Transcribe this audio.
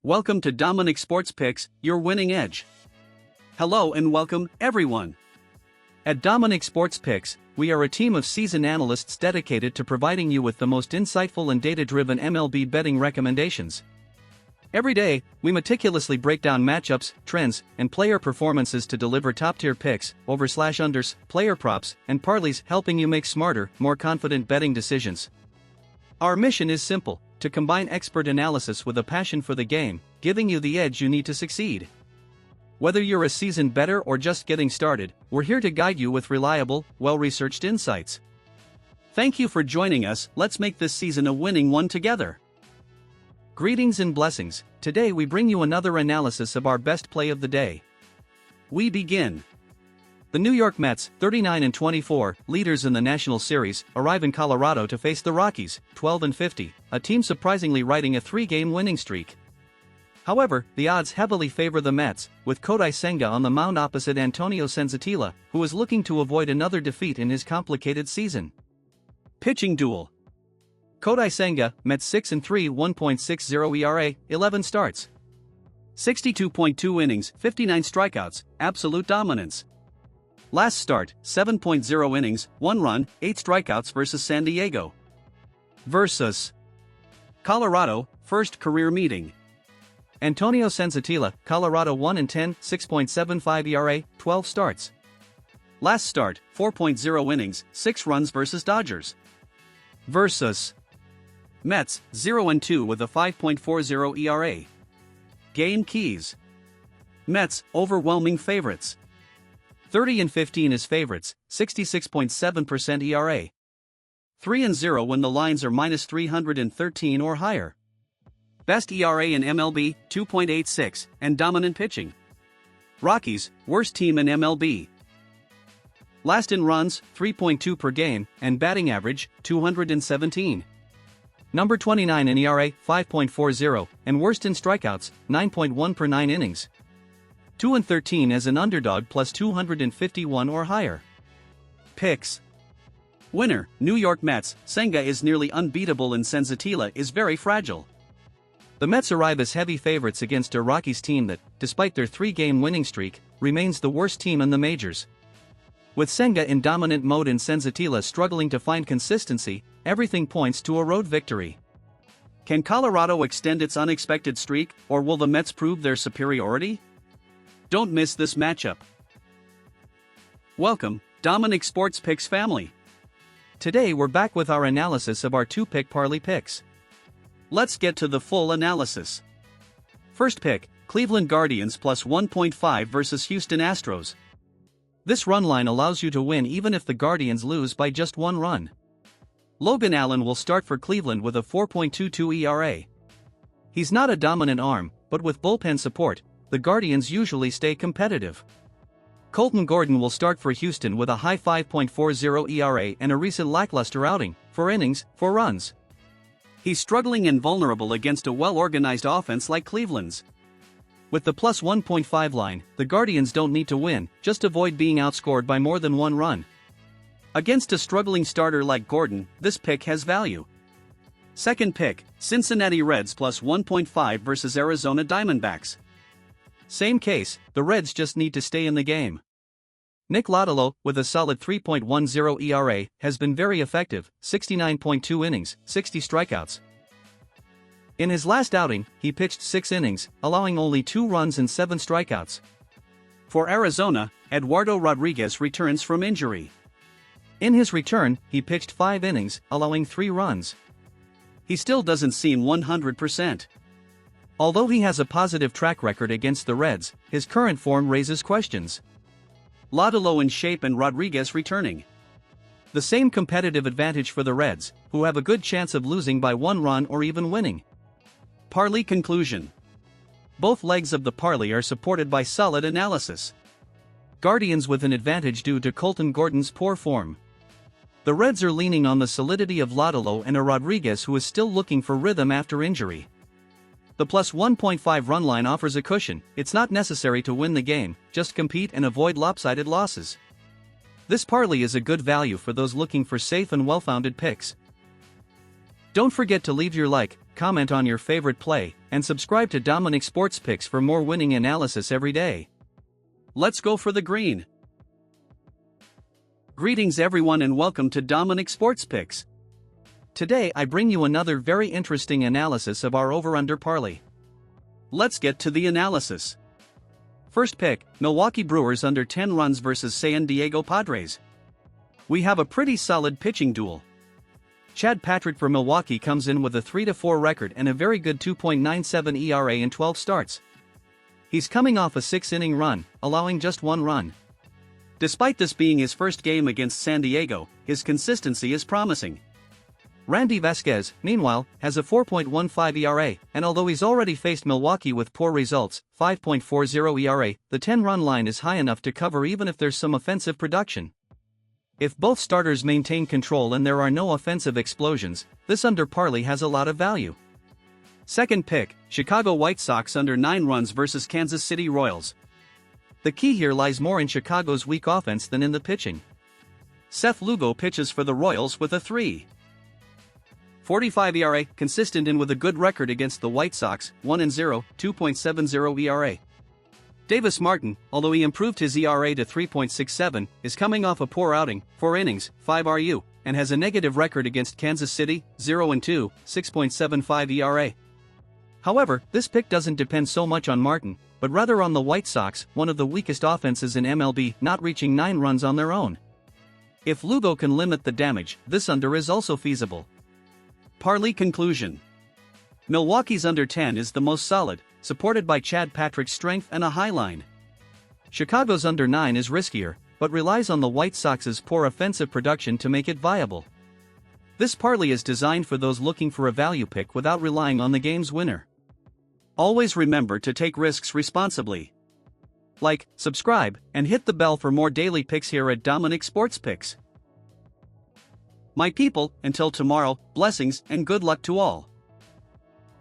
Welcome to Dominic Sports Picks, your winning edge. Hello and welcome, everyone. At Dominic Sports Picks, we are a team of seasoned analysts dedicated to providing you with the most insightful and data-driven MLB betting recommendations. Every day, we meticulously break down matchups, trends, and player performances to deliver top-tier picks, over/unders, player props, and parlays, helping you make smarter, more confident betting decisions. Our mission is simple: to combine expert analysis with a passion for the game, giving you the edge you need to succeed. Whether you're a seasoned bettor or just getting started, we're here to guide you with reliable, well-researched insights. Thank you for joining us. Let's make this season a winning one together. Greetings and blessings. Today we bring you another analysis of our best play of the day. We begin. The New York Mets, 39-24, leaders in the National Series, arrive in Colorado to face the Rockies, 12-50, a team surprisingly riding a 3-game winning streak. However, the odds heavily favor the Mets, with Kodai Senga on the mound opposite Antonio Senzatela, who is looking to avoid another defeat in his complicated season. Pitching duel. Kodai Senga, Mets 6-3, 1.60 ERA, 11 starts. 62.2 innings, 59 strikeouts, absolute dominance. Last start, 7.0 innings, 1 run, 8 strikeouts versus San Diego. Versus Colorado, first career meeting. Antonio Senzatela, Colorado 1-10, 6.75 ERA, 12 starts. Last start, 4.0 innings, 6 runs versus Dodgers. Versus Mets, 0-2 with a 5.40 ERA. Game keys. Mets, overwhelming favorites. 30-15 is favorites, 66.7% ERA. 3-0 when the lines are minus 313 or higher. Best ERA in MLB, 2.86, and dominant pitching. Rockies, worst team in MLB. Last in runs, 3.2 per game, and batting average, 217. Number 29 in ERA, 5.40, and worst in strikeouts, 9.1 per 9 innings. 2-13 as an underdog plus 251 or higher. Picks. Winner, New York Mets. Senga is nearly unbeatable and Senzatela is very fragile. The Mets arrive as heavy favorites against a Rockies team that, despite their 3-game winning streak, remains the worst team in the majors. With Senga in dominant mode and Senzatela struggling to find consistency, everything points to a road victory. Can Colorado extend its unexpected streak, or will the Mets prove their superiority? Don't miss this matchup. Welcome, Dominic Sports Picks family. Today we're back with our analysis of our 2-pick parlay picks. Let's get to the full analysis. First pick, Cleveland Guardians plus 1.5 versus Houston Astros. This run line allows you to win even if the Guardians lose by just 1 run. Logan Allen will start for Cleveland with a 4.22 ERA. He's not a dominant arm, but with bullpen support, the Guardians usually stay competitive. Colton Gordon will start for Houston with a high 5.40 ERA and a recent lackluster outing, 4 innings, 4 runs. He's struggling and vulnerable against a well-organized offense like Cleveland's. With the plus 1.5 line, the Guardians don't need to win, just avoid being outscored by more than 1 run. Against a struggling starter like Gordon, this pick has value. Second pick, Cincinnati Reds plus 1.5 versus Arizona Diamondbacks. Same case, the Reds just need to stay in the game. Nick Lodolo, with a solid 3.10 ERA, has been very effective, 69.2 innings, 60 strikeouts. In his last outing, he pitched 6 innings, allowing only 2 runs and 7 strikeouts. For Arizona, Eduardo Rodriguez returns from injury. In his return, he pitched 5 innings, allowing 3 runs. He still doesn't seem 100%. Although he has a positive track record against the Reds, his current form raises questions. Lodolo in shape and Rodriguez returning. The same competitive advantage for the Reds, who have a good chance of losing by 1 run or even winning. Parlay conclusion. Both legs of the parlay are supported by solid analysis. Guardians with an advantage due to Colton Gordon's poor form. The Reds are leaning on the solidity of Lodolo and a Rodriguez who is still looking for rhythm after injury. The plus 1.5 run line offers a cushion. It's not necessary to win the game, just compete and avoid lopsided losses. This parlay is a good value for those looking for safe and well-founded picks. Don't forget to leave your like, comment on your favorite play, and subscribe to Dominic Sports Picks for more winning analysis every day. Let's go for the green. Greetings everyone and welcome to Dominic Sports Picks. Today I bring you another very interesting analysis of our over-under parlay. Let's get to the analysis. First pick, Milwaukee Brewers under 10 runs versus San Diego Padres. We have a pretty solid pitching duel. Chad Patrick for Milwaukee comes in with a 3-4 record and a very good 2.97 ERA in 12 starts. He's coming off a 6-inning run, allowing just 1 run. Despite this being his first game against San Diego, his consistency is promising. Randy Vasquez, meanwhile, has a 4.15 ERA, and although he's already faced Milwaukee with poor results, 5.40 ERA, the 10-run line is high enough to cover even if there's some offensive production. If both starters maintain control and there are no offensive explosions, this under parlay has a lot of value. Second pick, Chicago White Sox under 9 runs versus Kansas City Royals. The key here lies more in Chicago's weak offense than in the pitching. Seth Lugo pitches for the Royals with a 3.45 ERA, consistent and with a good record against the White Sox, 1-0, 2.70 ERA. Davis Martin, although he improved his ERA to 3.67, is coming off a poor outing, 4 innings, 5 RU, and has a negative record against Kansas City, 0-2, 6.75 ERA. However, this pick doesn't depend so much on Martin, but rather on the White Sox, one of the weakest offenses in MLB, not reaching 9 runs on their own. If Lugo can limit the damage, this under is also feasible. Parlay conclusion. Milwaukee's under 10 is the most solid, supported by Chad Patrick's strength and a high line. Chicago's under 9 is riskier, but relies on the White Sox's poor offensive production to make it viable. This parlay is designed for those looking for a value pick without relying on the game's winner. Always remember to take risks responsibly. Like, subscribe, and hit the bell for more daily picks here at Dominic Sports Picks. My people, until tomorrow, blessings and good luck to all.